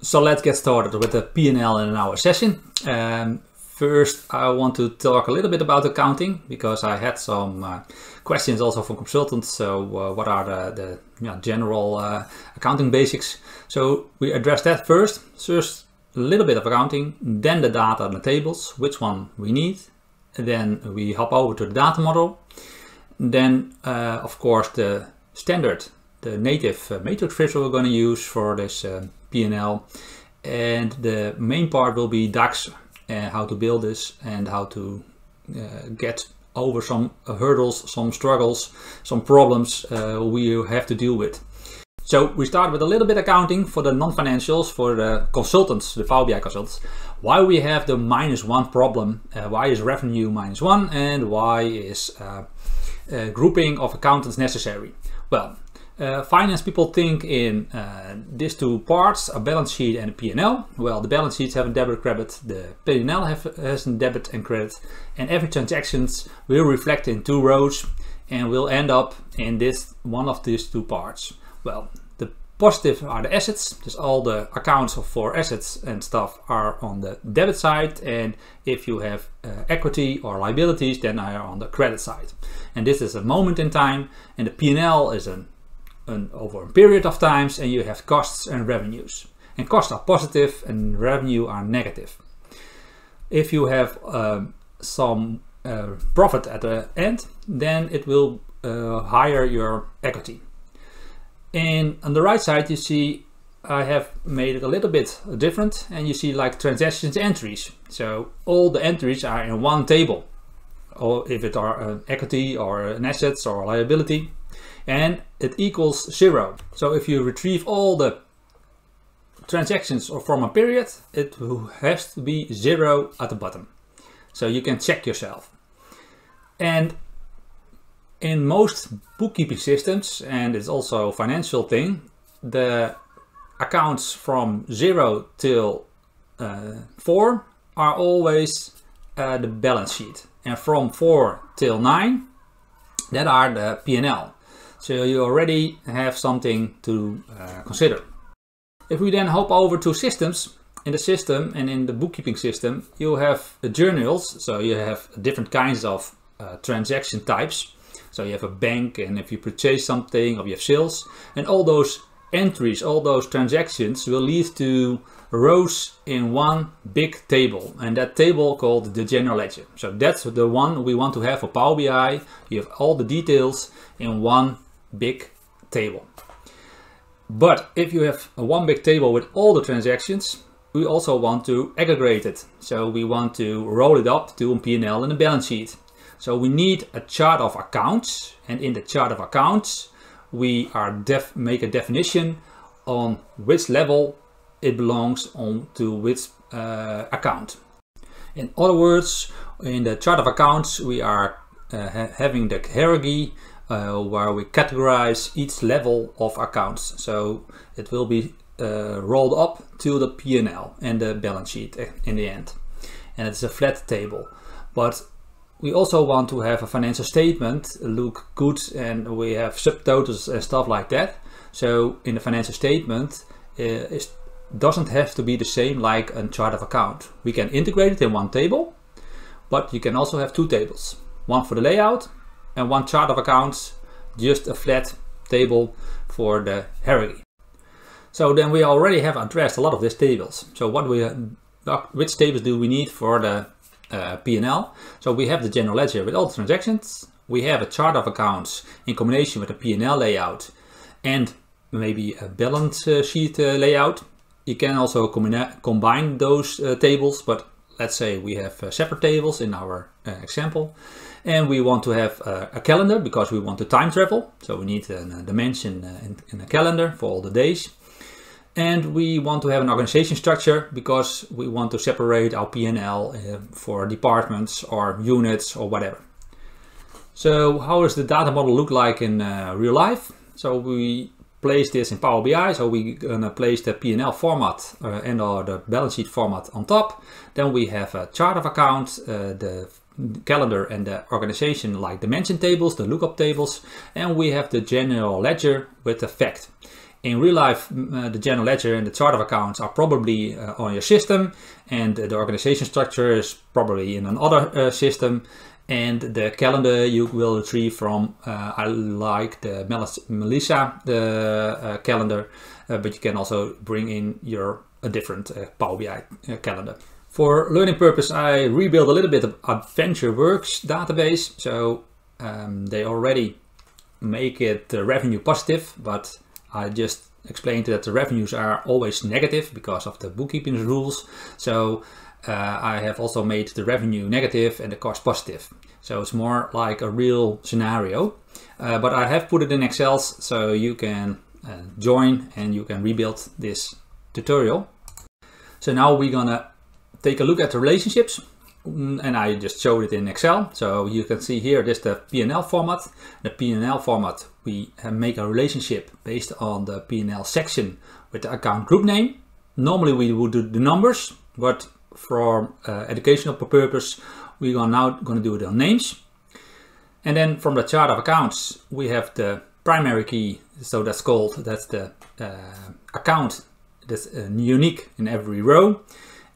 So let's get started with the P&L in our session. First, I want to talk a little bit about accounting because I had some questions also from consultants. So what are the general accounting basics? So we address that first. First, a little bit of accounting, then the data and the tables, which one we need. And then we hop over to the data model. Then, of course, the standard, the native matrix fields we're going to use for this P&L. And the main part will be DAX, how to build this and how to get over some hurdles, some struggles, some problems we have to deal with. So we start with a little bit accounting for the non-financials, for the consultants, the Power BI consultants. Why we have the -1 problem, why is revenue -1 and why is grouping of accountants necessary? Well, finance people think in these two parts, a balance sheet and a P&L. Well, the balance sheets have a debit credit, the P&L has a debit and credit, and every transactions will reflect in two rows and will end up in this one of these two parts. Well, the positive are the assets, just all the accounts for assets and stuff are on the debit side, and if you have equity or liabilities, then they are on the credit side. And this is a moment in time, and the P&L is over a period of times, and you have costs and revenues. And costs are positive and revenue are negative. If you have some profit at the end, then it will higher your equity. And on the right side, you see I have made it a little bit different, and you see like transactions entries. So all the entries are in one table, or if it are an equity or an assets or a liability, and it equals 0. So if you retrieve all the transactions from a period, it has to be 0 at the bottom. So you can check yourself. And in most bookkeeping systems, and it's also a financial thing, the accounts from 0 till 4 are always the balance sheet. And from 4 till 9, that are the P&L. So you already have something to consider. If we then hop over to systems, in the system and in the bookkeeping system, you have the journals. So you have different kinds of transaction types. So you have a bank, and if you purchase something or you have sales, and all those entries, all those transactions will lead to rows in one big table, and that table called the general ledger. So that's the one we want to have for Power BI. You have all the details in one big table. But if you have one big table with all the transactions, we also want to aggregate it. So we want to roll it up to a P&L and a balance sheet. So we need a chart of accounts, and in the chart of accounts we are make a definition on which level it belongs on to which account. In other words, in the chart of accounts we are having the hierarchy where we categorize each level of accounts. So it will be rolled up to the P&L and the balance sheet in the end. And it's a flat table. But we also want to have a financial statement look good, and we have subtotals and stuff like that. So in the financial statement, it doesn't have to be the same like a chart of account. We can integrate it in one table, but you can also have two tables. One for the layout and one chart of accounts, just a flat table for the hierarchy. So then we already have addressed a lot of these tables. So which tables do we need for the P&L? So we have the general ledger with all the transactions. We have a chart of accounts in combination with a P&L layout and maybe a balance sheet layout. You can also combine those tables, but let's say we have separate tables in our example. And we want to have a calendar because we want to time travel. So we need a dimension in a calendar for all the days. And we want to have an organization structure because we want to separate our P&L for departments or units or whatever. So how does the data model look like in real life? So we place this in Power BI. So we're gonna place the P&L format and the balance sheet format on top. Then we have a chart of accounts, the calendar and the organization like dimension tables, the lookup tables, and we have the general ledger with the fact. In real life, the general ledger and the chart of accounts are probably on your system, and the organization structure is probably in another system, and the calendar you will retrieve from, I like the Melissa calendar, but you can also bring in a different Power BI calendar. For learning purpose, I rebuilt a little bit of AdventureWorks database, so they already make it revenue positive, but I just explained that the revenues are always negative because of the bookkeeping rules. So I have also made the revenue negative and the cost positive. So it's more like a real scenario. But I have put it in Excel, so you can join and you can rebuild this tutorial. So now we're gonna take a look at the relationships. And I just showed it in Excel. So you can see here, this is the P&L format. The P&L format, we make a relationship based on the P&L section with the account group name. Normally we would do the numbers, but for educational purpose, we are now going to do it on names. And then from the chart of accounts, we have the primary key. So that's the account that's unique in every row.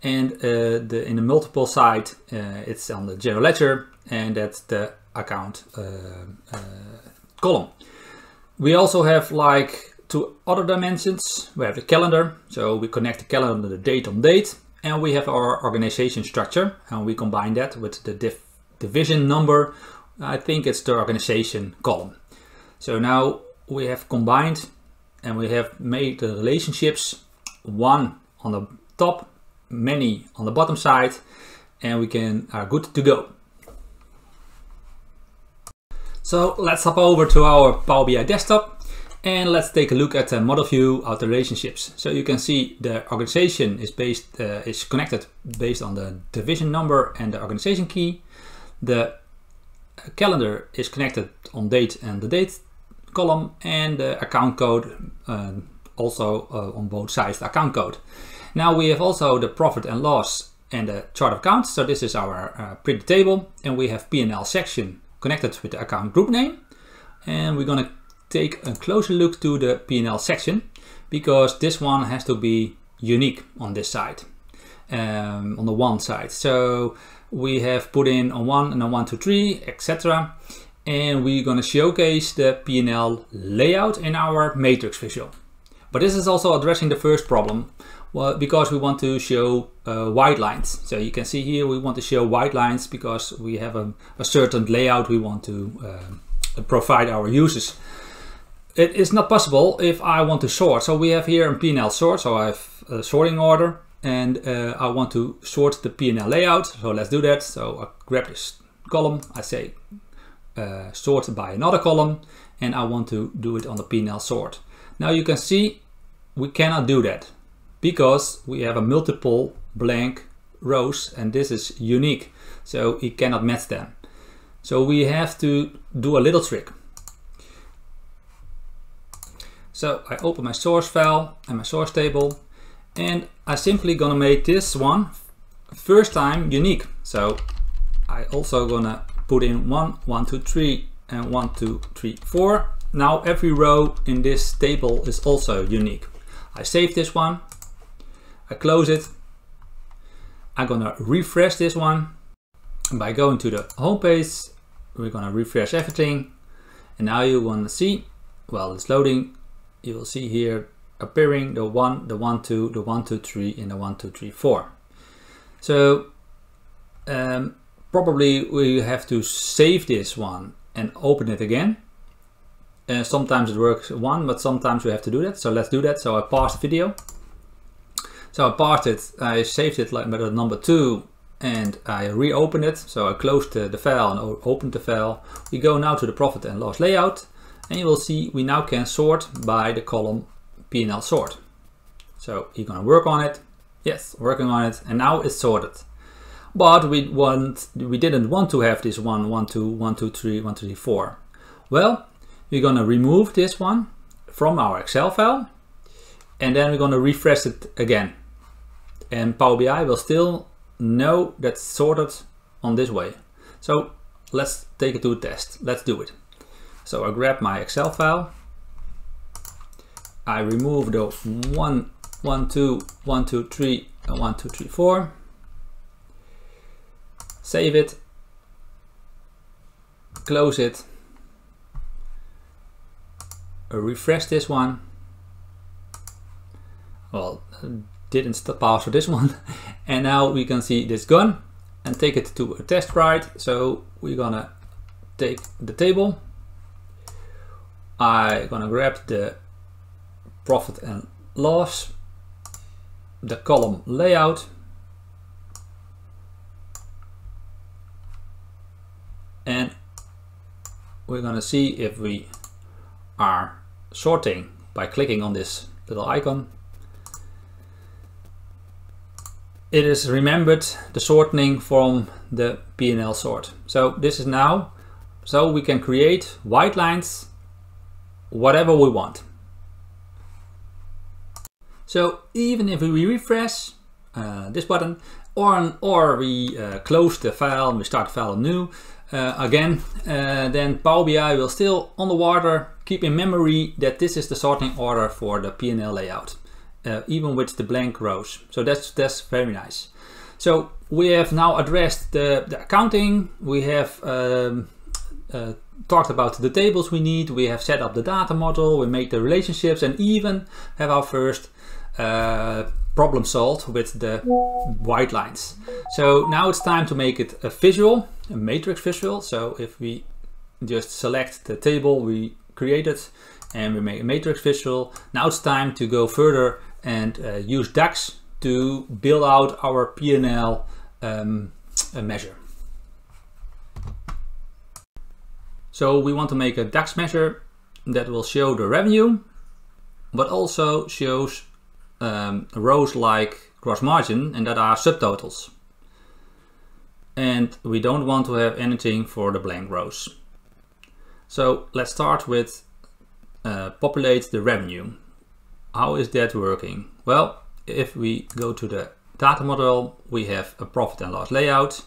And in the multiple side, it's on the general ledger, and that's the account column. We also have like two other dimensions. We have the calendar, so we connect the calendar to the date on date, and we have our organization structure, and we combine that with the division number. I think it's the organization column. So now we have combined, and we have made the relationships, one on the top, many on the bottom side, and we are good to go. So let's hop over to our Power BI desktop and let's take a look at the model view of the relationships. So you can see the organization is connected based on the division number and the organization key. The calendar is connected on date and the date column, and the account code also on both sides, the account code. Now we have also the profit and loss and the chart of accounts. So this is our pretty table, and we have P&L section connected with the account group name. And we're gonna take a closer look to the P&L section, because this one has to be unique on this side, on the one side. So we have put in a 1 and a 1, 2, 3, etc. And we're gonna showcase the P&L layout in our matrix visual. But this is also addressing the first problem. Well, because we want to show white lines. So you can see here we want to show white lines because we have a certain layout we want to provide our users. It is not possible if I want to sort. So we have here a P&L sort. So I have a sorting order, and I want to sort the P&L layout. So let's do that. So I grab this column. I say sort by another column, and I want to do it on the P&L sort. Now you can see we cannot do that, because we have a multiple blank rows, and this is unique, so it cannot match them. So we have to do a little trick. So I open my source file and my source table, and I simply gonna make this one first time unique. So I also gonna put in 1, 1, 2, 3, and 1, 2, 3, 4. Now every row in this table is also unique. I save this one. I close it. I'm gonna refresh this one. And by going to the home page, we're gonna refresh everything. And now you wanna see, while it's loading, you will see here appearing the 1, the 1, 2, the 1, 2, 3, and the 1, 2, 3, 4. So probably we have to save this one and open it again. Sometimes it works one, but sometimes we have to do that. So let's do that. So I pause the video. So I paused it, I saved it like with number 2, and I reopened it. So I closed the file and opened the file. We go now to the profit and loss layout, and you will see we now can sort by the column P&L sort. So you're gonna work on it. Yes, working on it, and now it's sorted. But we didn't want to have this 1, 1, 2, 1, 2, 3, 1, 2, 3, 4. Well, we're gonna remove this one from our Excel file, and then we're gonna refresh it again. And Power BI will still know that's sorted on this way. So let's take it to a test. Let's do it. So I grab my Excel file, I remove the 1, 1, 2, 1, 2, 3, and 1, 2, 3, 4. Save it. Close it. Refresh this one. Well, didn't pass for this one. And now we can see this gone and take it to a test write. So we're gonna take the table. I'm gonna grab the profit and loss, the column layout, and we're gonna see if we are sorting by clicking on this little icon. It is remembered the sorting from the P&L sort. So this is now, so we can create white lines, whatever we want. So even if we refresh this button, or we close the file and we start the file anew, again, then Power BI will still on the water keep in memory that this is the sorting order for the P&L layout, even with the blank rows. So that's very nice. So we have now addressed the accounting. We have talked about the tables we need. We have set up the data model. We make the relationships and even have our first problem solved with the white lines. So now it's time to make it a visual, a matrix visual. So if we just select the table we created and we make a matrix visual, now it's time to go further and use DAX to build out our P&L measure. So we want to make a DAX measure that will show the revenue, but also shows rows like gross margin, and that are subtotals. And we don't want to have anything for the blank rows. So let's start with populate the revenue. How is that working? Well, if we go to the data model, we have a profit and loss layout.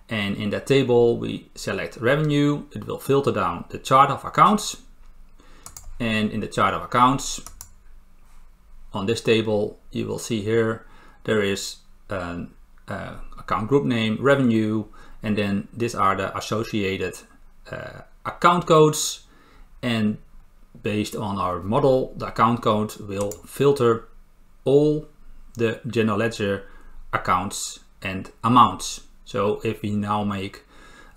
And in that table, we select revenue. It will filter down the chart of accounts. And in the chart of accounts, on this table, you will see here, there is an account group name, revenue, and then these are the associated account codes. And based on our model, the account code will filter all the general ledger accounts and amounts. So if we now make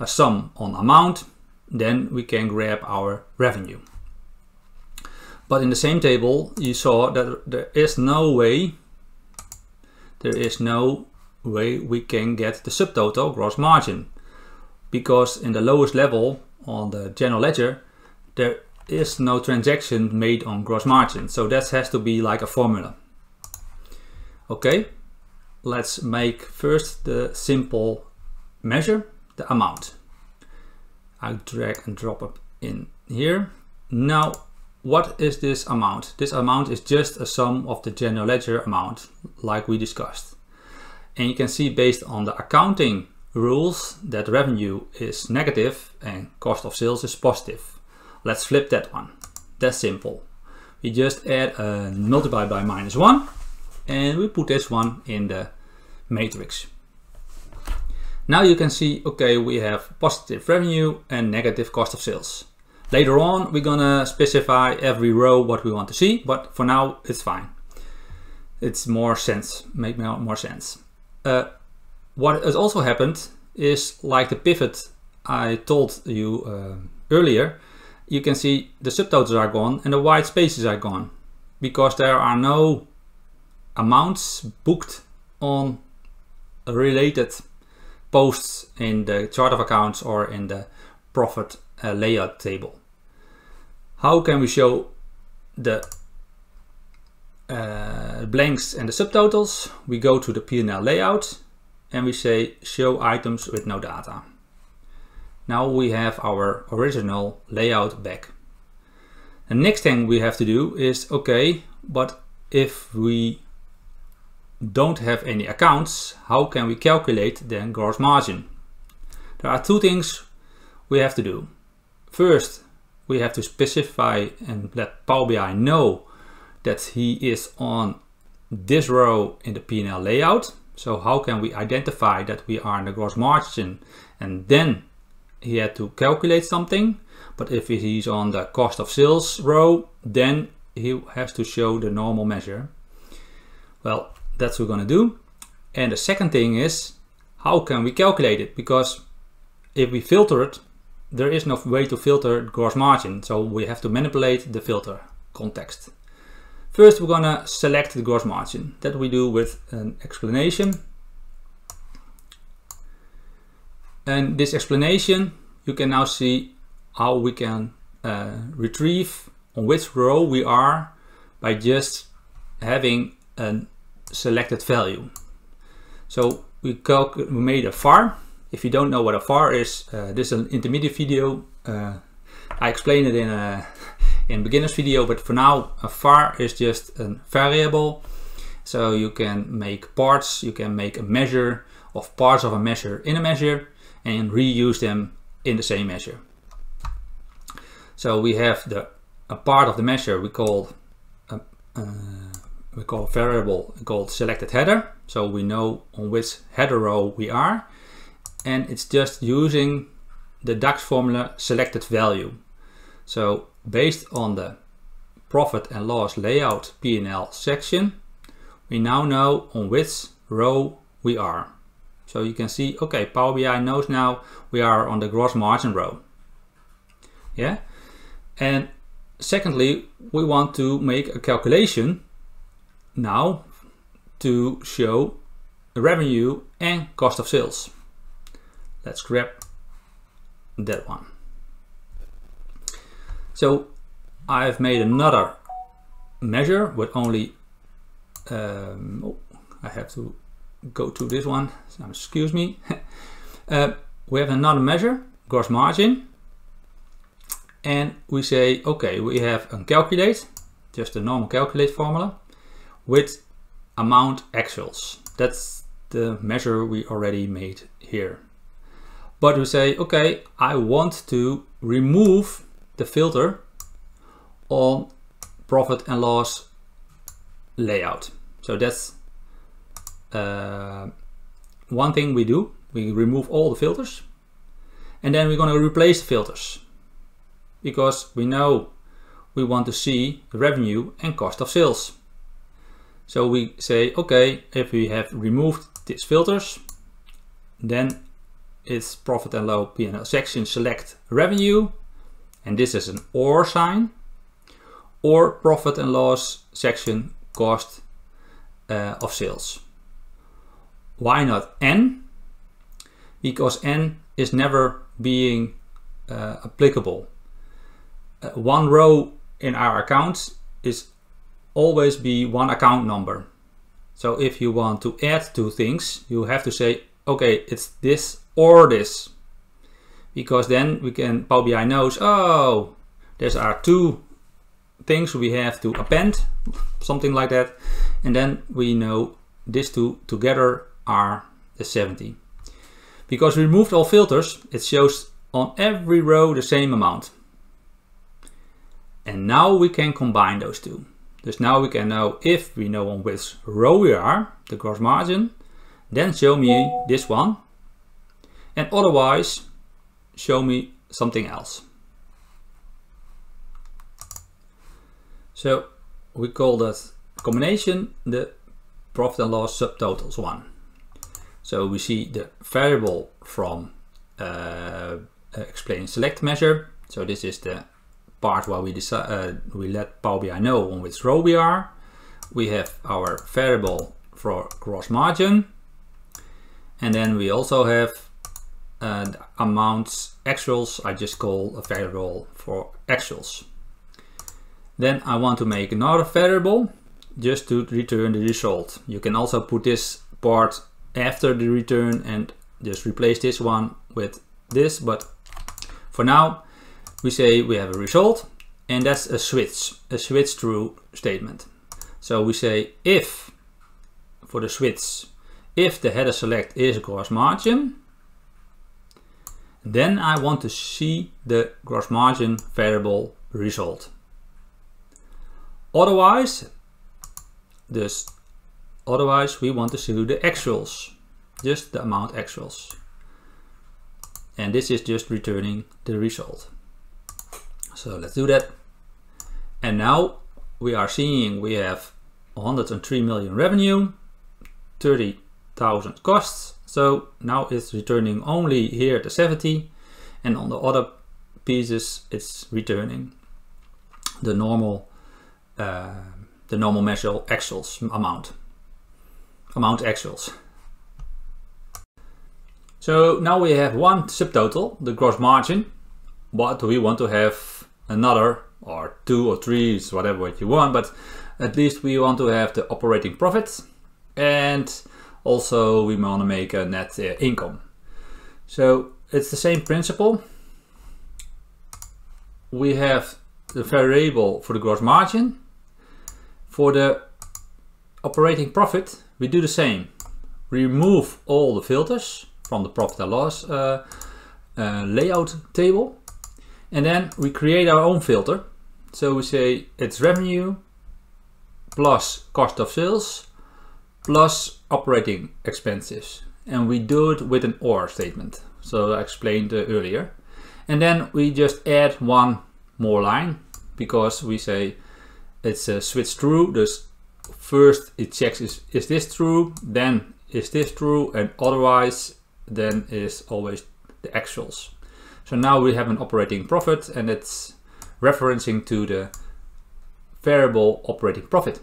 a sum on amount, then we can grab our revenue. But in the same table, you saw that there is no way we can get the subtotal gross margin, because in the lowest level on the general ledger, there is no transaction made on gross margin. So that has to be like a formula. Okay, let's make first the simple measure, the amount. I drag and drop it in here. Now, what is this amount? This amount is just a sum of the general ledger amount, like we discussed. And you can see based on the accounting rules that revenue is negative and cost of sales is positive. Let's flip that one. That's simple. We just add a multiply by -1 and we put this one in the matrix. Now you can see, okay, we have positive revenue and negative cost of sales. Later on, we're gonna specify every row what we want to see, but for now it's fine. It's more sense, make more sense. What has also happened is, like the pivot I told you earlier, you can see the subtotals are gone and the white spaces are gone because there are no amounts booked on related posts in the chart of accounts or in the profit layout table. How can we show the blanks and the subtotals? We go to the P&L layout and we say show items with no data. Now we have our original layout back. The next thing we have to do is, okay, but if we don't have any accounts, how can we calculate then gross margin? There are two things we have to do. First, we have to specify and let Power BI know that he is on this row in the P&L layout. So how can we identify that we are in the gross margin, and then he had to calculate something. But if he's on the cost of sales row, then he has to show the normal measure. Well, that's what we're going to do. And the second thing is, how can we calculate it? Because if we filter it, there is no way to filter gross margin. So we have to manipulate the filter context. First, we're going to select the gross margin. That we do with an explanation. And this explanation, you can now see how we can retrieve on which row we are by just having a selected value. So we made a var. If you don't know what a var is, this is an intermediate video. I explained it in beginner's video, but for now a var is just a variable. So you can make parts, you can make a measure of parts of a measure in a measure and reuse them in the same measure. So we have a part of the measure we call a variable called selected header. So we know on which header row we are, and it's just using the DAX formula selected value. So based on the profit and loss layout P&L section, we now know on which row we are. So you can see, okay, Power BI knows now we are on the gross margin row. Yeah. And secondly, we want to make a calculation now to show revenue and cost of sales. Let's grab that one. So I've made another measure with only, I have to go to this one, so excuse me. We have another measure, gross margin, and we say, okay, we have a calculate, just a normal calculate formula with amount actuals. That's the measure we already made here. But we say, okay, I want to remove the filter on profit and loss layout. So that's one thing we do. We remove all the filters, and then we're going to replace the filters because we know we want to see the revenue and cost of sales. So we say, okay, if we have removed these filters, then it's profit and loss P&L section select revenue, and this is an OR sign, or profit and loss section cost of sales. Why not N? Because N is never being applicable. One row in our accounts is always be one account number. So if you want to add two things, you have to say, okay, it's this or this, because then we can, Power BI knows, oh, there are two things we have to append, something like that, and then we know these two together are the 70. Because we removed all filters, it shows on every row the same amount. And now we can combine those two. Dus now we can know if we know on which row we are, the gross margin, then show me this one, and otherwise show me something else. So we call that combination the profit and loss subtotals one. So we see the variable from explain select measure. So this is the part where we decide we let Power BI know on which row we are. We have our variable for gross margin, and then we also have the amounts actuals. I just call a variable for actuals. Then I want to make another variable just to return the result. You can also put this part after the return and just replace this one with this, but for now we say we have a result, and that's a switch true statement. So we say if, for the switch, if the header select is gross margin, then I want to see the gross margin variable result. otherwise, we want to see the actuals, just the amount actuals. And this is just returning the result. So let's do that. And now we are seeing we have 103 million revenue, 30,000 costs. So now it's returning only here the 70, and on the other pieces it's returning the normal measure actuals amount actuals. So now we have one subtotal, the gross margin, but we want to have another, or 2 or 3, whatever you want, but at least we want to have the operating profit, and also we want to make a net income. So it's the same principle. We have the variable for the gross margin. For the operating profit, we do the same. We remove all the filters from the profit and loss layout table, and then we create our own filter. So we say it's revenue plus cost of sales plus operating expenses, and we do it with an OR statement, so I explained earlier. And then we just add one more line, because we say it's a switch true. Thus first it checks is this true, then is this true, and otherwise then is always the actuals. So now we have an operating profit, and it's referencing to the variable operating profit.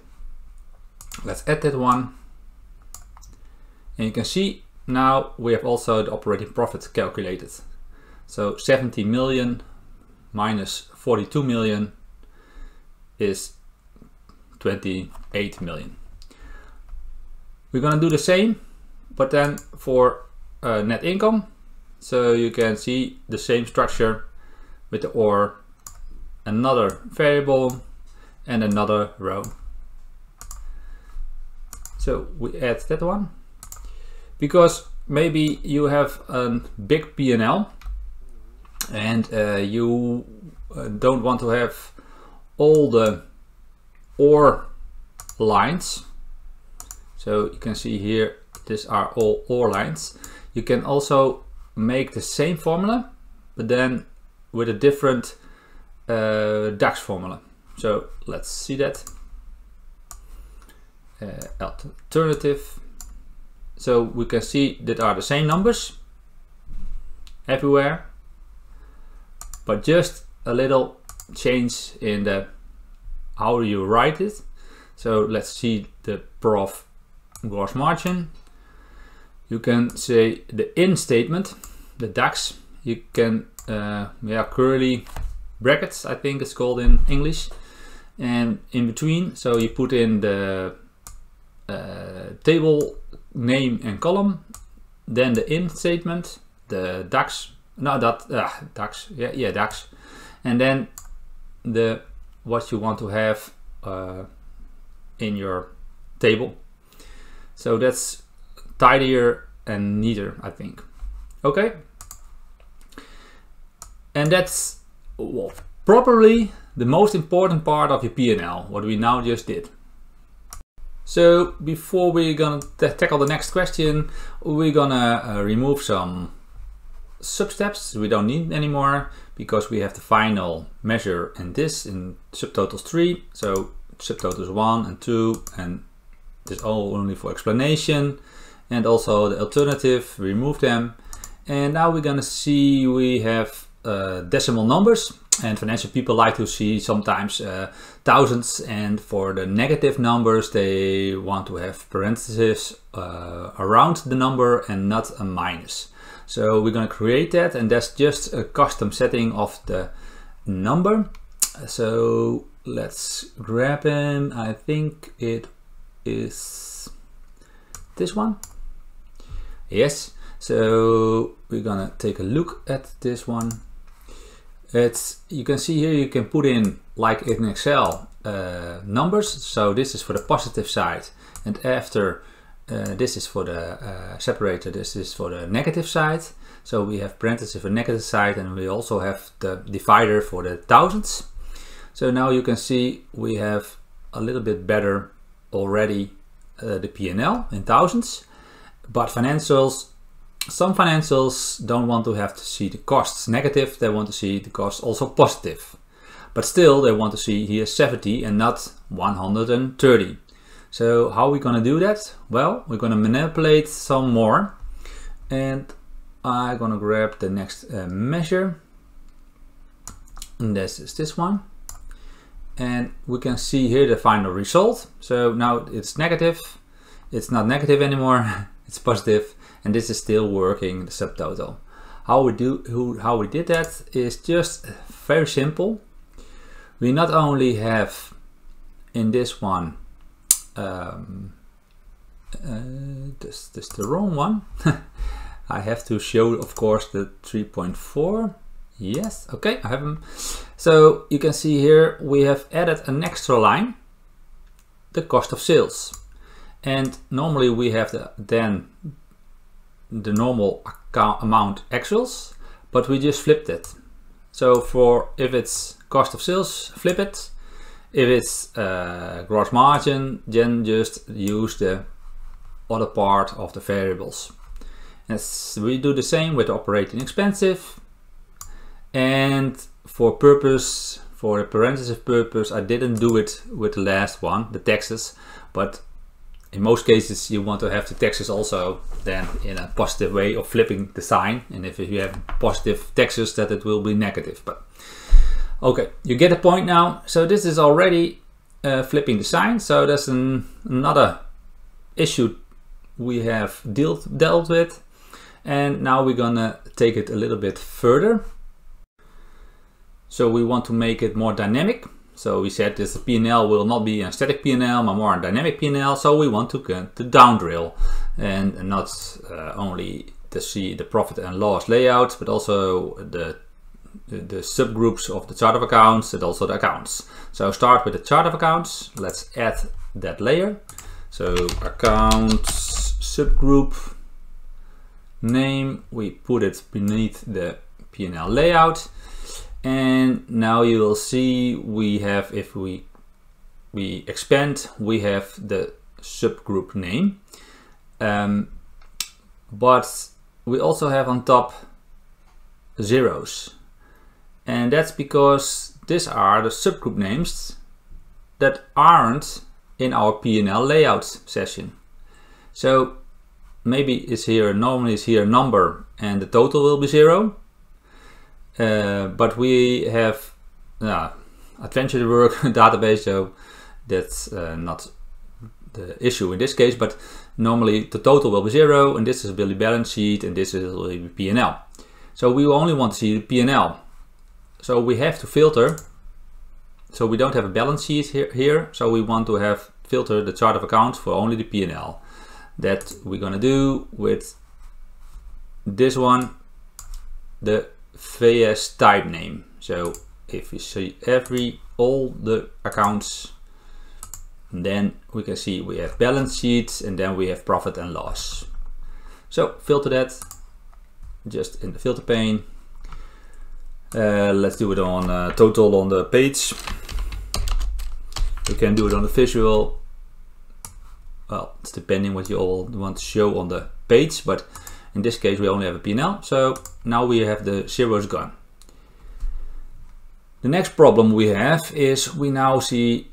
Let's add that one. And you can see now we have also the operating profit calculated. So 70 million minus 42 million is 28 million. We're gonna do the same, but then for net income. So you can see the same structure with the OR, another variable and another row. So we add that one, because maybe you have a big P&L and you don't want to have all the OR lines. So you can see here, these are all OR lines. You can also make the same formula, but then with a different DAX formula. So let's see that. Alternative. So we can see that are the same numbers everywhere, but just a little change in the how you write it. So let's see the prof gross margin. You can say the in statement, the DAX. You can curly brackets, I think it's called in English, and in between, so you put in the table name and column, then the in statement, the DAX, DAX, DAX, and then the what you want to have in your table. So that's tidier and neater, I think. Okay, and that's probably the most important part of your P&L, what we now just did. So before we're gonna tackle the next question, we're gonna remove some substeps we don't need anymore, because we have the final measure and this in subtotals 3. So subtotals 1 and 2, and this all only for explanation, and also the alternative, remove them. And now we're gonna see we have decimal numbers, and financial people like to see sometimes thousands, and for the negative numbers they want to have parentheses around the number and not a minus. So we're going to create that, and that's just a custom setting of the number. So let's grab him. I think it is this one. Yes, so we're gonna take a look at this one. You can see here you can put in, like in Excel, numbers. So this is for the positive side, and after this is for the separator, this is for the negative side. So we have parentheses for negative side, and we also have the divider for the thousands. So now you can see we have a little bit better already the P&L in thousands, but financials, some financials don't want to have to see the costs negative, they want to see the costs also positive. But still they want to see here 70 and not 130. So how are we going to do that? Well, we're going to manipulate some more, and I'm going to grab the next measure, and this is this one. And we can see here the final result. So now it's negative, it's not negative anymore, it's positive, and this is still working the subtotal. How we did that is just very simple. We not only have in this one, this is the wrong one. I have to show, of course, the 3.4. Yes, okay, I have them. So you can see here we have added an extra line, the cost of sales. And normally we have then the normal amount actuals, but we just flipped it. So for if it's cost of sales, flip it. If it's gross margin, then just use the other part of the variables. As we do the same with operating expensive. And for the parenthesis purpose, I didn't do it with the last one, the taxes, but in most cases you want to have the taxes also then in a positive way of flipping the sign, and if you have positive taxes that it will be negative. But okay, you get the point now. So this is already flipping the sign, so that's another issue we have dealt with, and now we're gonna take it a little bit further. So we want to make it more dynamic. So we said this P&L will not be a static P&L, but more a dynamic P&L. So we want to get the down drill and not only to see the profit and loss layouts, but also the subgroups of the chart of accounts and also the accounts. So start with the chart of accounts. Let's add that layer. So accounts subgroup name, we put it beneath the P&L layout. And now you will see we have, if we expand, we have the subgroup name. But we also have on top zeros. And that's because these are the subgroup names that aren't in our P&L layout session. So maybe it's here, normally it's here a number and the total will be 0. But we have adventure work database, so that's not the issue in this case, but normally the total will be 0, and this is the balance sheet, and this is the P&L. So we only want to see the P&L. So we have to filter. So we don't have a balance sheet here, so we want to have filter the chart of accounts for only the P&L. That we're gonna do with this one, the VS type name. So if we see all the accounts, then we can see we have balance sheets and then we have profit and loss. So filter that just in the filter pane. Let's do it on total on the page. You can do it on the visual. Well, it's depending what you all want to show on the page, but in this case we only have a P&L, so now we have the zeros gone. The next problem we have is we now see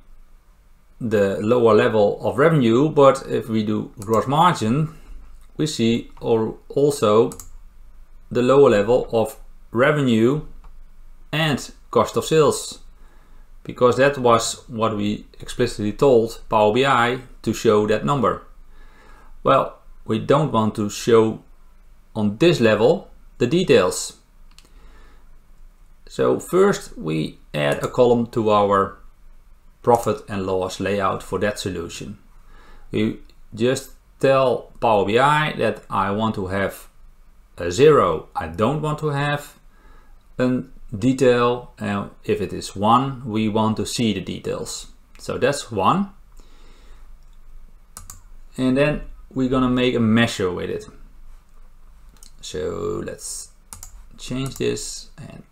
the lower level of revenue, but if we do gross margin, we see also the lower level of revenue and cost of sales, because that was what we explicitly told Power BI to show that number. Well, we don't want to show on this level the details. So first we add a column to our profit and loss layout for that solution. We just tell Power BI that I want to have a 0. I don't want to have a detail, and if it is 1, we want to see the details. So that's 1. And then we're gonna make a measure with it. So let's change this and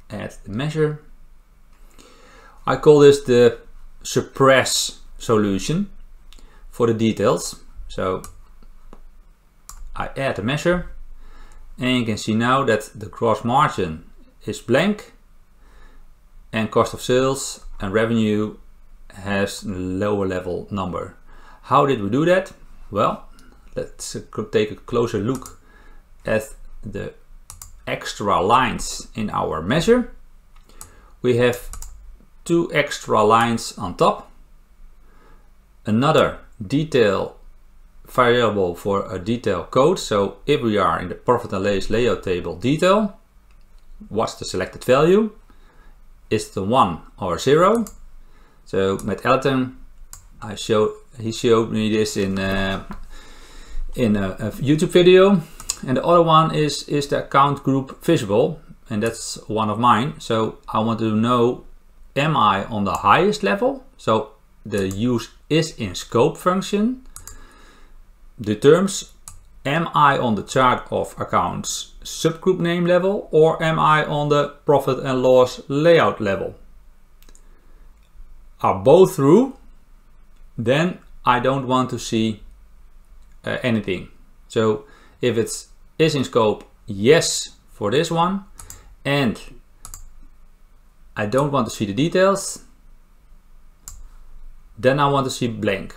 add the measure. I call this the suppress solution for the details. So I add a measure, and you can see now that the gross margin is blank and cost of sales and revenue has lower level number. How did we do that? Well, let's take a closer look at the extra lines in our measure. We have 2 extra lines on top, another detail variable for a detail code. So if we are in the profit and loss layout table detail, what's the selected value? Is the 1 or 0? So met Elton, he showed me this in a YouTube video, and the other one is the account group visible, and that's one of mine. So I want to know, am I on the highest level? So the use is in scope function determines, am I on the chart of accounts subgroup name level, or am I on the profit and loss layout level? Are both true, then I don't want to see anything. So if it's is in scope, yes for this one, and I don't want to see the details, then I want to see blank.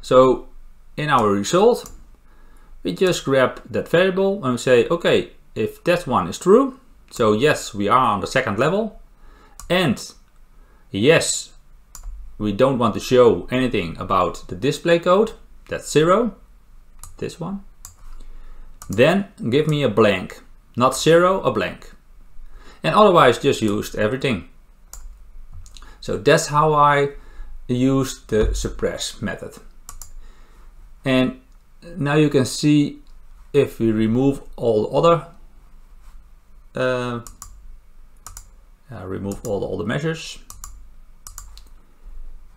So in our result, we just grab that variable and we say, okay, if that one is true, so yes, we are on the second level, and yes, we don't want to show anything about the display code, that's 0, this one, then give me a blank, not 0, a blank. And otherwise just used everything. So that's how I use the suppress method. And now you can see if we remove all the other, remove all the measures,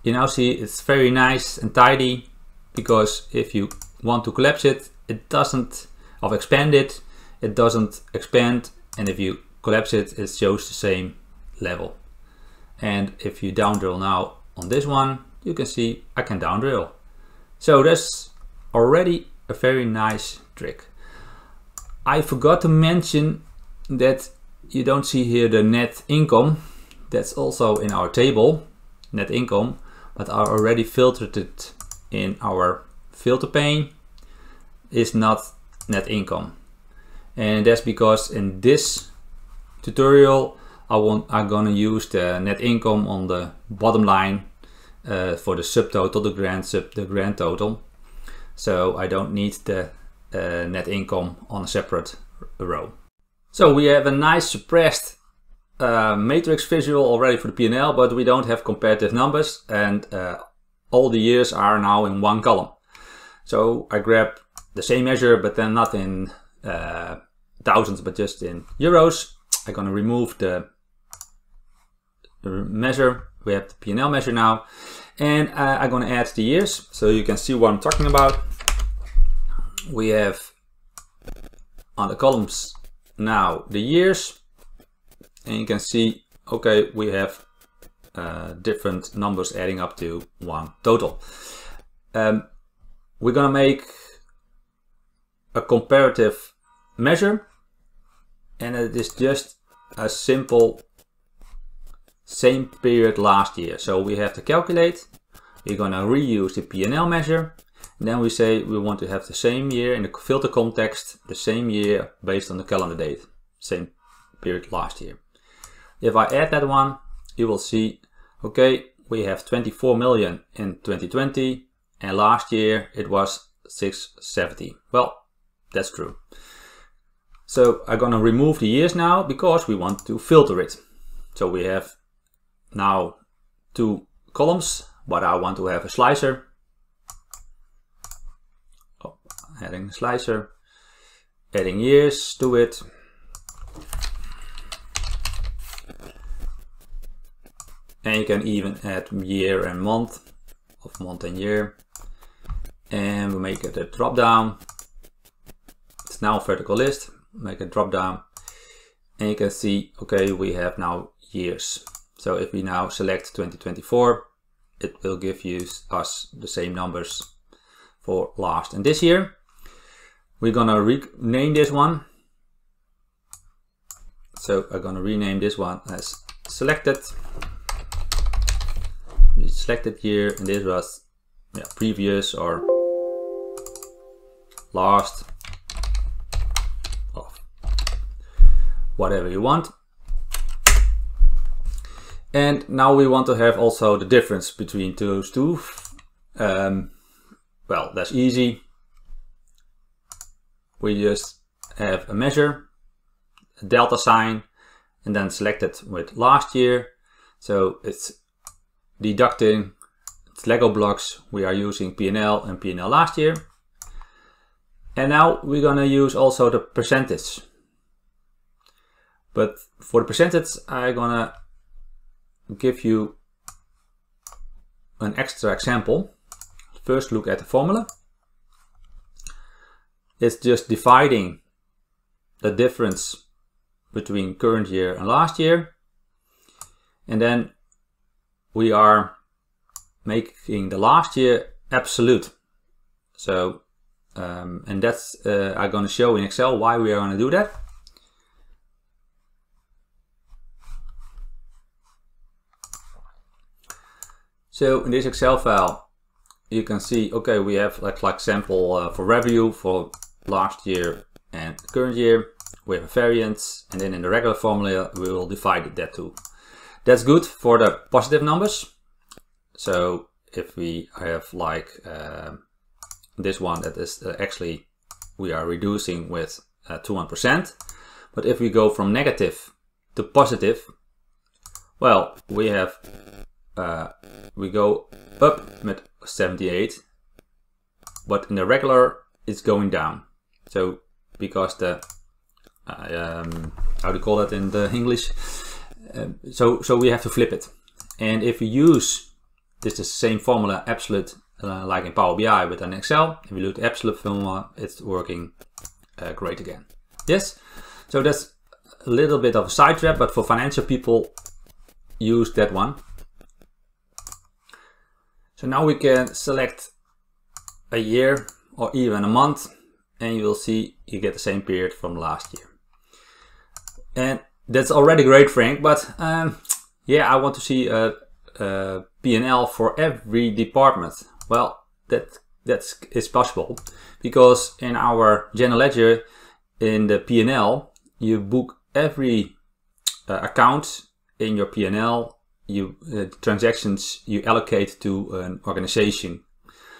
you now see it's very nice and tidy, because if you want to collapse it, it doesn't, or expand it, it doesn't expand, and if you collapse it, it shows the same level. And if you down drill now on this one, you can see I can down drill. So that's already a very nice trick. I forgot to mention that you don't see here the net income. That's also in our table, net income, but I already filtered it in our filter pane, is not net income. And that's because in this tutorial I'm gonna use the net income on the bottom line for the subtotal, the grand total. So I don't need the net income on a separate row. So we have a nice suppressed matrix visual already for the P&L, but we don't have comparative numbers, and all the years are now in one column. So I grab the same measure, but then not in thousands, but just in euros. I'm gonna remove the measure. We have the P&L measure now, and I'm gonna add the years so you can see what I'm talking about. We have on the columns now the years, and you can see, okay, we have different numbers adding up to one total. We're gonna make a comparative measure, and it is just a simple same period last year. So we have to calculate, we're gonna reuse the P&L measure, and then we say we want to have the same year in the filter context, the same year based on the calendar date, same period last year. If I add that one, you will see, okay, we have 24 million in 2020, and last year it was 670. Well, that's true. So I'm gonna remove the years now because we want to filter it. So we have now two columns, but I want to have a slicer. Oh, adding a slicer, adding years to it. And you can even add year and month, of month and year. And we make it a drop down. It's now a vertical list. Make a drop down, and you can see, okay, we have now years. So if we now select 2024, it will give us the same numbers for last and this year. We're gonna rename this one. So I'm gonna rename this one as selected. We selected year, and this was previous or last, of whatever you want. And now we want to have also the difference between those two. Well, that's easy. We just have a measure, a delta sign, and then select it with last year. So it's deducting, it's Lego blocks. We are using P&L and P&L last year. And now we're gonna use also the percentage. But for the percentage, I'm gonna give you an extra example. First, look at the formula. It's just dividing the difference between current year and last year. And then we are making the last year absolute. So, and that's, I'm going to show in Excel why we are going to do that. So in this Excel file, you can see, okay, we have like sample for revenue for last year and current year. We have a variance, and then in the regular formula, we will divide that too. That's good for the positive numbers. So if we have like this one, that is actually, we are reducing with 200%. But if we go from negative to positive, well, we have we go up with 78, but in the regular it's going down. So because the how do you call that in the English? So we have to flip it. And if we use this is the same formula absolute like in Power BI with an Excel, if we look at the absolute formula, it's working great again. Yes, so that's a little bit of a side trap, but for financial people, use that one. So now we can select a year or even a month, and you will see you get the same period from last year. And that's already great, Frank, but yeah, I want to see a P&L for every department. Well, that is possible, because in our general ledger, in the P&L, you book every account in your P&L. Transactions you allocate to an organization.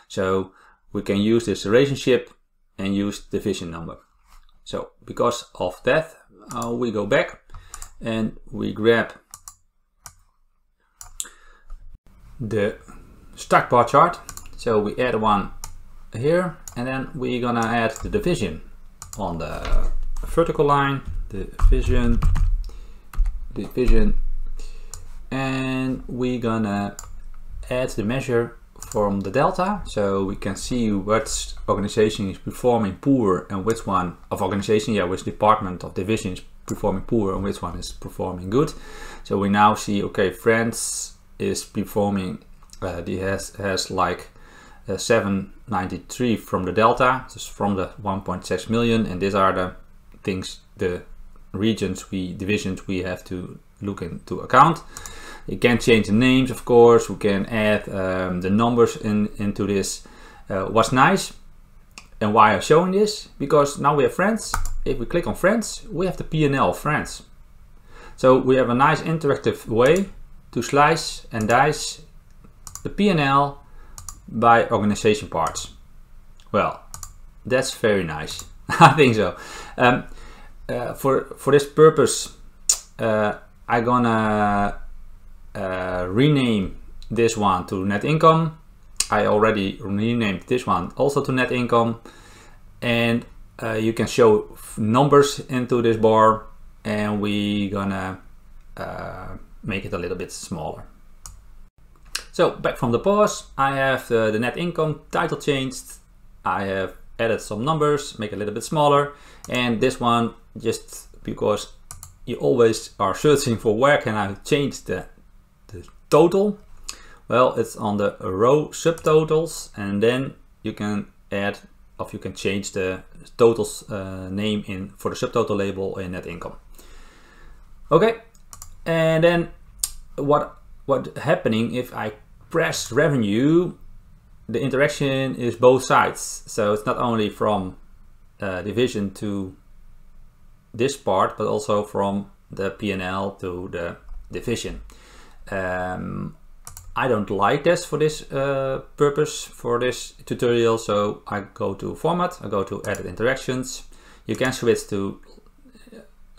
So we can use this relationship and use division number. So because of that, we go back and we grab the stack bar chart. So we add one here, and then we're gonna add the division on the vertical line, division, and we're gonna add the measure from the delta, so we can see which organization is performing poor and which one of organization, which department of division is performing poor and which one is performing good. So we now see, okay, France is performing, he has like 793 from the delta, just from the 1.6 million, and these are the things, the regions, divisions we have to look into account. You can change the names, of course. We can add the numbers into this. What's nice and why I'm showing this, because now we have France. If we click on France, we have the P&L of France. So we have a nice interactive way to slice and dice the P&L by organization parts. Well, that's very nice. I think so. For this purpose, I'm gonna rename this one to net income. I already renamed this one also to net income, and you can show numbers into this bar, and we gonna make it a little bit smaller. So back from the pause, I have the net income title changed. I have added some numbers, make it a little bit smaller, and this one, just because you always are searching for where can I change the total, Well, it's on the row subtotals, and then you can add, or you can change the totals name in for the subtotal label in net income. Okay, and then what happening if I press revenue? The interaction is both sides, so it's not only from division to this part, but also from the P&L to the division. I don't like this for this purpose for this tutorial, so I go to format, I go to edit interactions. You can switch to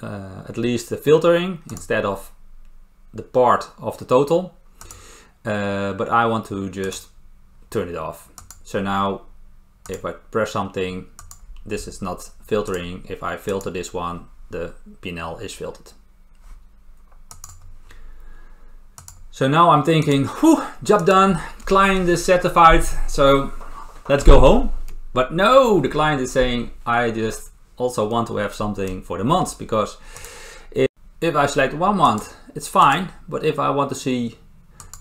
at least the filtering instead of the part of the total, but I want to just turn it off. So now if I press something, this is not filtering. If I filter this one, the P&L is filtered. So now I'm thinking, whew, job done, client is satisfied, so let's go home. But no, the client is saying, I just also want to have something for the months, because if I select 1 month, it's fine. But if I want to see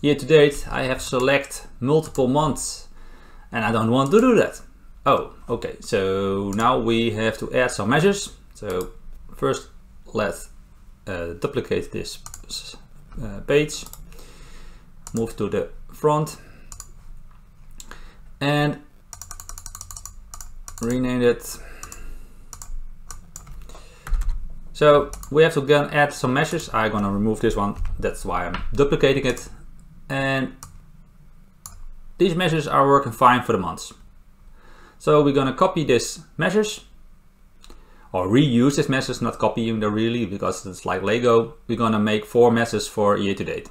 year to date, I have select multiple months, and I don't want to do that. Oh, okay, so now we have to add some measures. So first, let's duplicate this page. Move to the front and rename it. So we have to again add some measures. I'm gonna remove this one, that's why I'm duplicating it. And these measures are working fine for the months. So we're gonna copy this measures, or reuse this measures, not copying them really, because it's like Lego. We're gonna make 4 measures for year to date.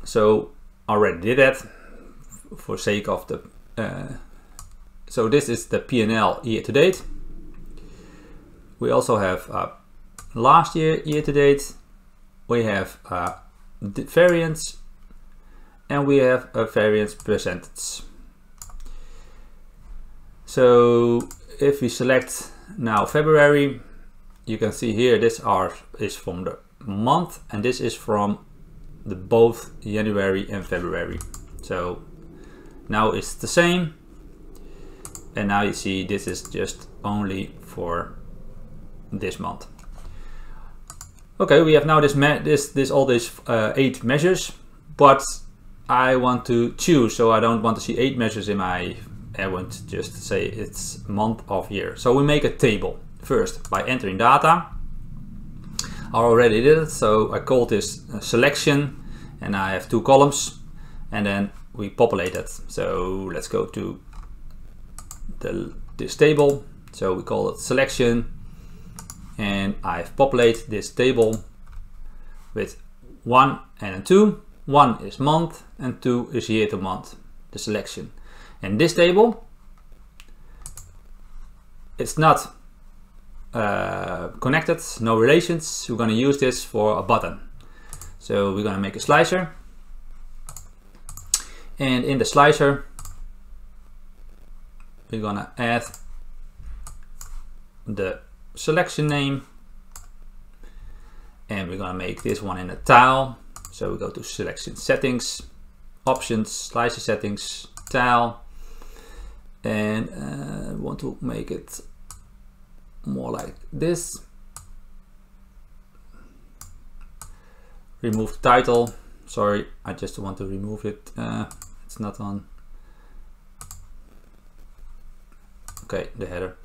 So I already did that for sake of the, so this is the P&L year to date. We also have last year to date. We have the variance, and we have a variance percentage. So if we select now February, you can see here this is from the month, and this is from the both January and February. So now it's the same, and now you see this is just only for this month. Okay, we have now all these 8 measures, but I want to choose, so I don't want to see 8 measures in my, I want to just say it's month of year. So we make a table first by entering data. I already did it, so I call this selection, and I have 2 columns, and then we populate it. So let's go to this table. So we call it selection, and I've populated this table with 1 and a 2. 1 is month and 2 is year to month, the selection. And this table, it's not connected, no relations. We're going to use this for a button. So we're going to make a slicer, and in the slicer we're going to add the selection name, and we're going to make this one in a tile. So we go to selection settings, options, slicer settings, tile, and want to make it more like this. Remove the title. Sorry, I just want to remove it. It's not on. Okay, the header.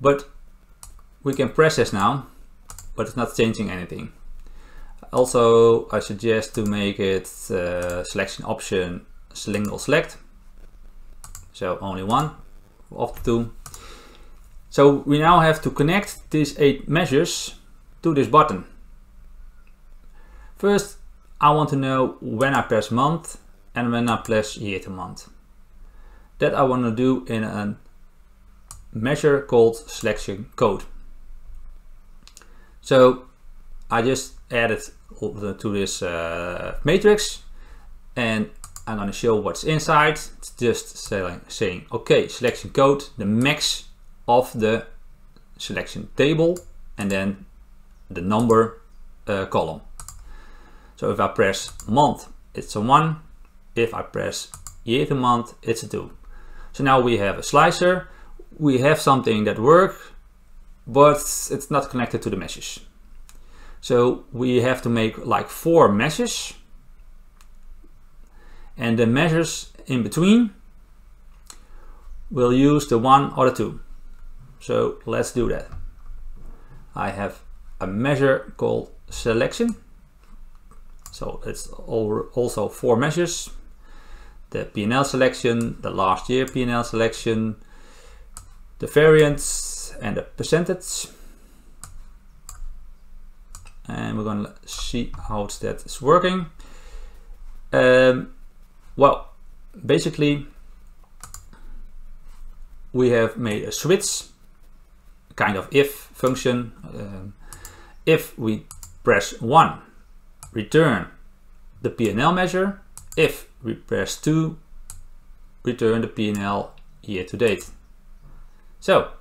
But we can press this now, but it's not changing anything. Also, I suggest to make it selection option single select. So only one of the 2. So we now have to connect these 8 measures to this button. First, I want to know when I press month and when I press year to month. That I want to do in a measure called selection code. So I just added to this matrix, and I'm going to show what's inside. It's just saying, okay, selection code, the max of the selection table, and then the number column. So if I press month, it's a 1. If I press year to month, it's a 2. So now we have a slicer. We have something that works, but it's not connected to the meshes. So we have to make like 4 meshes, and the measures in between we'll use the 1 or the 2. So let's do that. I have a measure called selection. So it's also 4 measures. The P&L selection, the last year P&L selection, the variance and the percentage. And we're going to see how that is working. Well, basically we have made a switch, kind of if function. If we press 1, return the P&L measure. If we press 2, return the P&L year to date. So,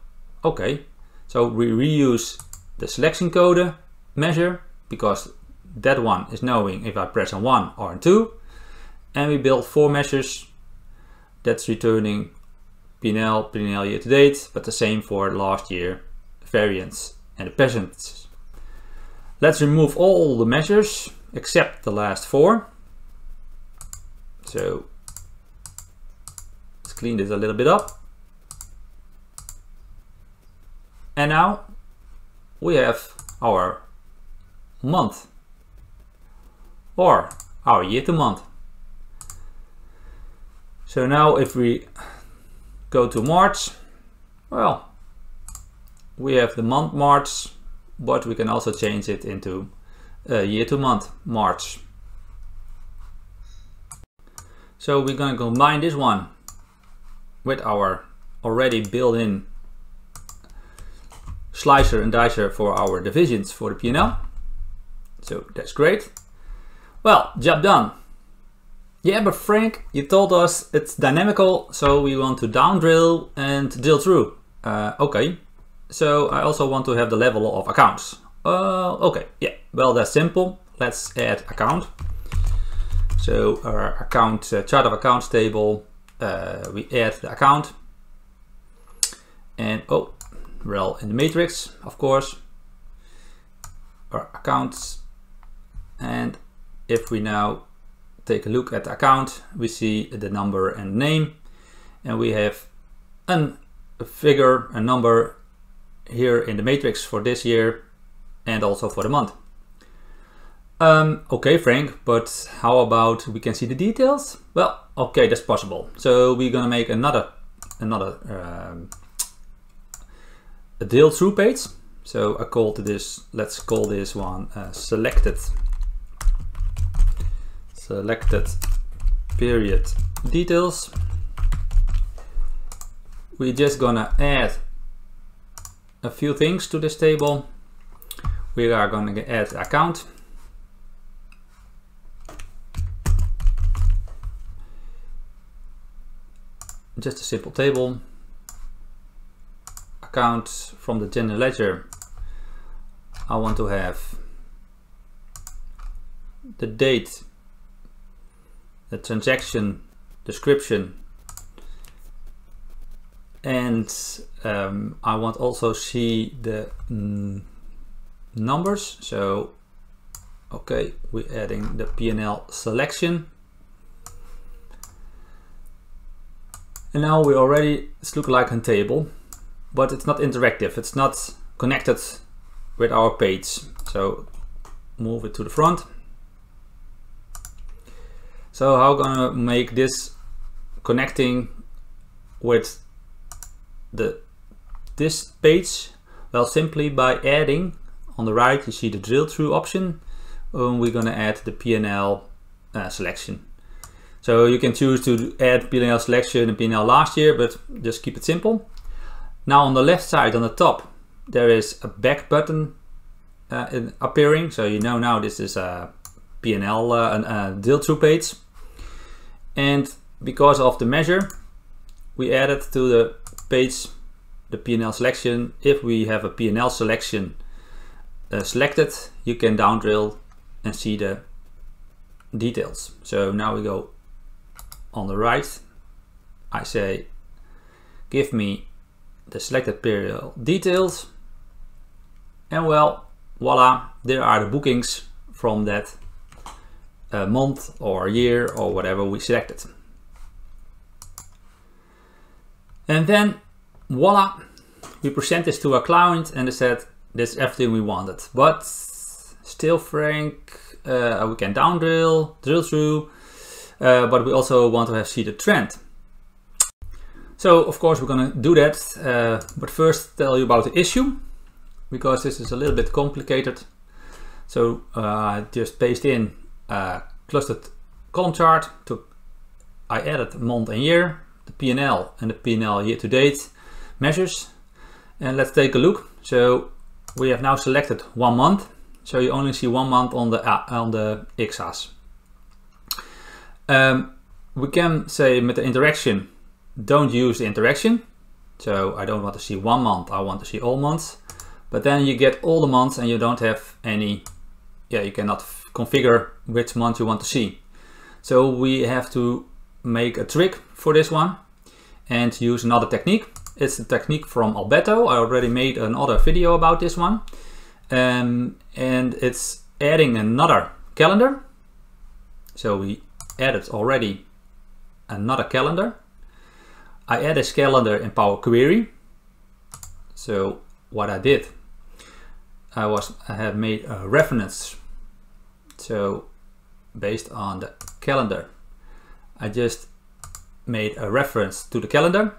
okay, so we reuse the selection code measure because that one is knowing if I press a 1 or a 2, and we build 4 measures that's returning P&L year to date, but the same for last year, variance and the percentages. Let's remove all the measures except the last 4. So let's clean this a little bit up. And now we have our month or our year to month. So now if we go to March, well, we have the month March, but we can also change it into year to month March. So we're going to combine this one with our already built-in slicer and dicer for our divisions for the P&L. So that's great. Well, job done. Yeah, but Frank, you told us it's dynamical, so we want to down drill and drill through. Okay, so I also want to have the level of accounts. Okay, yeah, well, that's simple. Let's add account. So our account chart of accounts table, we add the account, and rel in the matrix, of course, our accounts. And if we now take a look at the account, we see the number and name, and we have a figure, a number here in the matrix for this year and also for the month. Okay, Frank, but how about we can see the details? Well, okay, that's possible. So we're gonna make another a drill through page. So I call to this, let's call this one selected period details. We're just gonna add a few things to this table. We are going to add account. Just a simple table. Account from the general ledger. I want to have the date, the transaction description, and I want also see the numbers. So okay, we're adding the P&L selection, and now we already, it's look like a table, but it's not interactive, it's not connected with our page. So move it to the front. So how gonna make this connecting with this page? Well, simply by adding, on the right you see the drill through option. We're gonna add the P&L selection. So you can choose to add P&L selection and P&L last year, but just keep it simple. Now on the left side, on the top, there is a back button appearing. So you know now this is a P&L drill through page. And because of the measure, we added to the page the P&L selection. If we have a P&L selection selected, you can down drill and see the details. So now we go on the right. I say, give me the selected period details. And well, voila, there are the bookings from that month or year or whatever we selected. And then voila, we present this to our client and they said, this is everything we wanted. But still, Frank, we can down drill through, but we also want to see the trend. So of course we're gonna do that, but first tell you about the issue, because this is a little bit complicated. So I just paste in a clustered column chart. I added month and year, the P&L and the P&L year to date measures. And let's take a look. So we have now selected 1 month. So you only see 1 month on the x-axis. We can say with the interaction, don't use the interaction. So I don't want to see 1 month, I want to see all months. But then you get all the months and you don't have any, you cannot configure which month you want to see. So we have to make a trick for this one and use another technique. It's a technique from Alberto. I already made another video about this one. And it's adding another calendar. So we added already another calendar. I add this calendar in Power Query. So what I did, I had made a reference. So based on the calendar, I just made a reference to the calendar,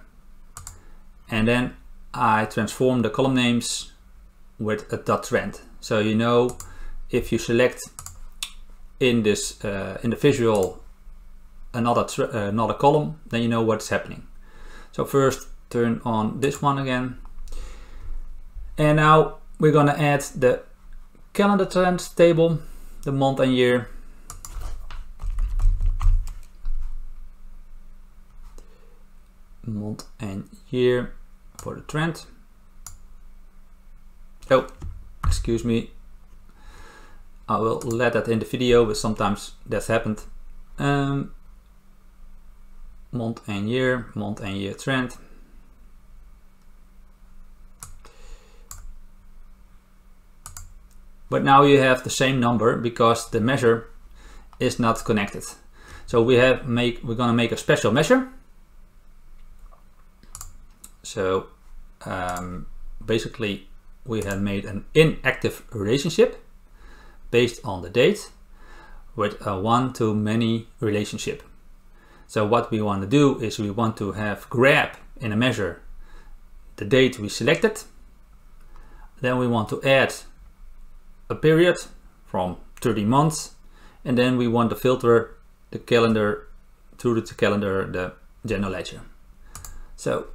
and then I transform the column names with a .trend. So you know, if you select in this in the visual another column, then you know what's happening. So first turn on this one again, and now we're gonna add the calendar trend table, the month and year. Month and year for the trend. Oh, excuse me. I will let that in the video, but sometimes that's happened. Month and year trend. But now you have the same number because the measure is not connected. So we're gonna make a special measure. So basically we have made an inactive relationship based on the date with a one-to-many relationship. So what we want to do is we want to have grab in a measure the date we selected. Then we want to add a period from 30 months, and then we want to filter the calendar through the calendar, the general ledger. So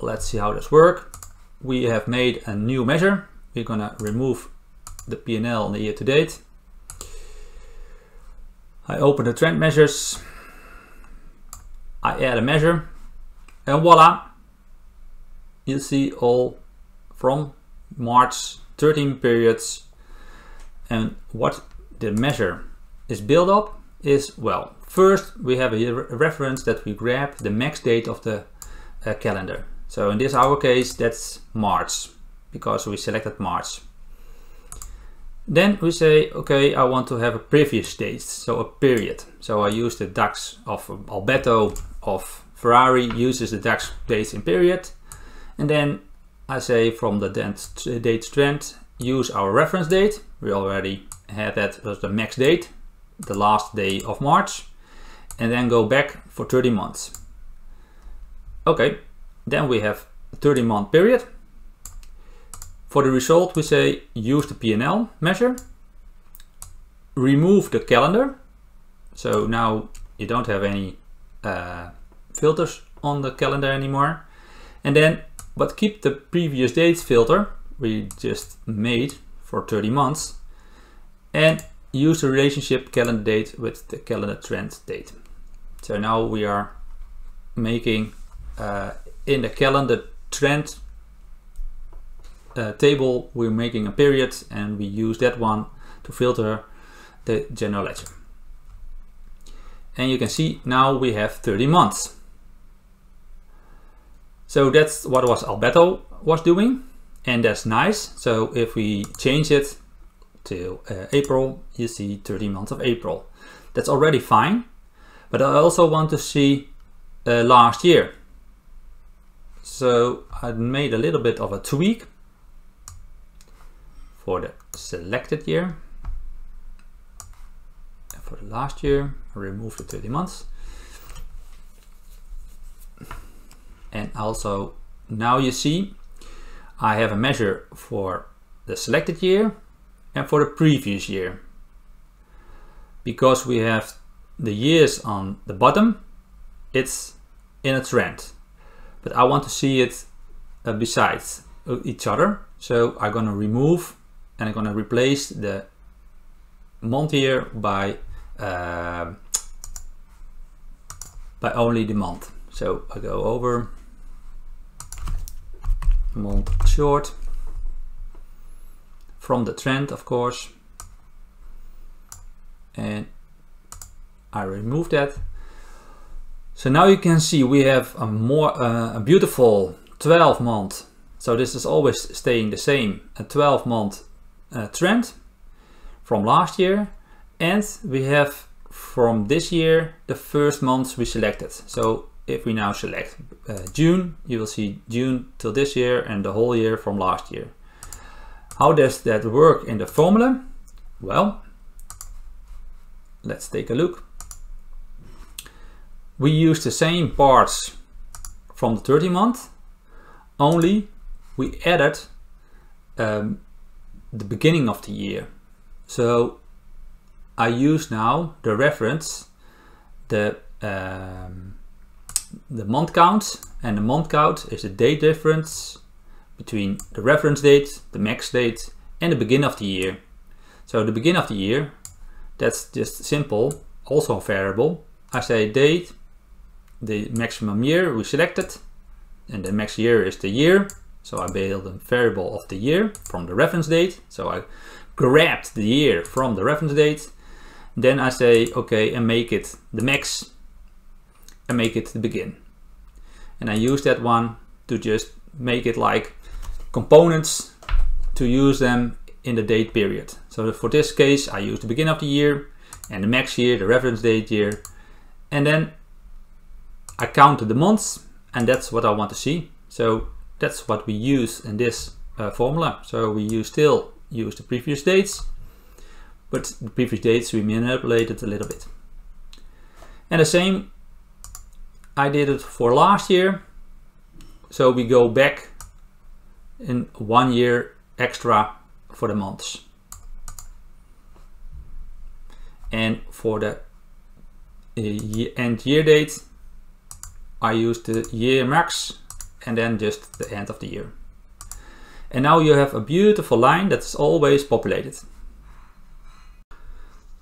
let's see how this works. We have made a new measure. We're gonna remove the P&L and the year to date. I open the trend measures. I add a measure, and voila, you see all from March 13 periods. And what the measure is built up is, well, first we have a reference that we grab the max date of the calendar. So in this our case, that's March, because we selected March. Then we say, okay, I want to have a previous date, so a period. So I use the DAX of Alberto of Ferrari uses the DAX dates in period. And then I say from the date trend, use our reference date. We already had that as the max date, the last day of March, and then go back for 30 months. Okay, then we have a 30-month period. For the result, we say use the P&L measure, remove the calendar. So now you don't have any filters on the calendar anymore. And then, but keep the previous dates filter we just made for 30 months and use the relationship calendar date with the calendar trend date. So now we are making in the calendar trend table, we're making a period, and we use that one to filter the general ledger. and you can see now we have 30 months. So that's what Alberto was doing, and that's nice. So if we change it to April, you see 30 months of April. That's already fine, but I also want to see last year. So I made a little bit of a tweak for the selected year. And for the last year, I removed the 30 months. And also now you see I have a measure for the selected year and for the previous year. Because we have the years on the bottom, it's in a trend. But I want to see it besides each other. So I'm going to remove and I'm going to replace the month year by only the month. So I go over month short from the trend, of course, and I remove that. So now you can see we have a beautiful 12 month. So this is always staying the same, a 12 month trend from last year, and we have from this year the first months we selected. So if we now select June, you will see June till this year and the whole year from last year. How does that work in the formula? Well, let's take a look. We use the same parts from the 30 month, only we added the beginning of the year. So I use now the reference, the month count, and the month count is the date difference between the reference date, the max date, and the beginning of the year. So the beginning of the year, that's just simple, also a variable. I say date, the maximum year we selected, and the max year is the year. So I build a variable of the year from the reference date. So I grabbed the year from the reference date. Then I say, okay, and make it the max and make it the begin. And I use that one to just make it like components to use them in the date period. So for this case, I use the beginning of the year and the max year, the reference date year. And then I count the months, and that's what I want to see. So that's what we use in this formula. So we still use the previous dates, but the previous dates we manipulated a little bit. And the same, I did it for last year. So we go back in 1 year extra for the months. And for the end year date, I use the year max and then just the end of the year. And now you have a beautiful line that's always populated.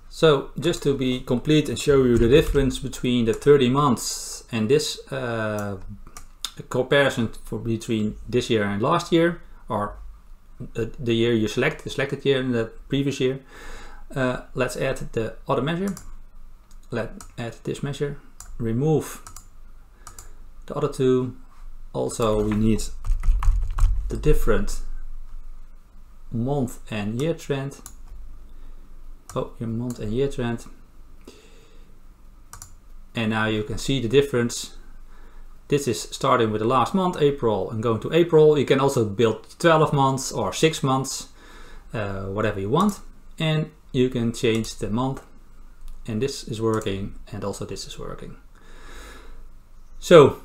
So just to be complete and show you the difference between the 30 months and this comparison between this year and last year, or the year you select, the selected year and the previous year. Let's add the other measure. Let's add this measure, remove the other two. Also we need the different month and year trend. Oh, your month and year trend. And now you can see the difference. This is starting with the last month, April, and going to April. You can also build 12 months or 6 months, whatever you want. And you can change the month, and this is working, and also this is working. So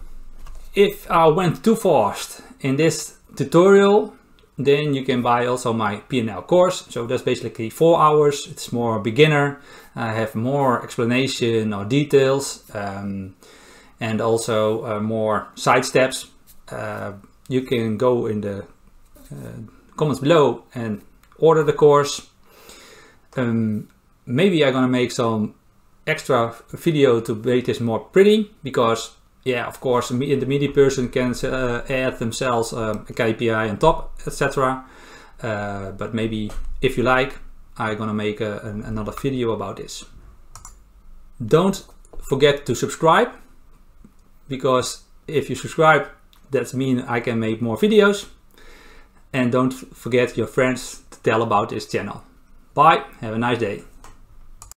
if I went too fast in this tutorial, then you can buy also my P&L course. So that's basically 4 hours. It's more beginner. I have more explanation or details, and also more side steps. You can go in the comments below and order the course. Maybe I'm gonna make some extra video to make this more pretty, because yeah, of course, the media person can add themselves a KPI on top, etc. But maybe if you like, I'm gonna make another video about this. Don't forget to subscribe, because if you subscribe, that means I can make more videos. And don't forget your friends to tell about this channel. Bye, have a nice day.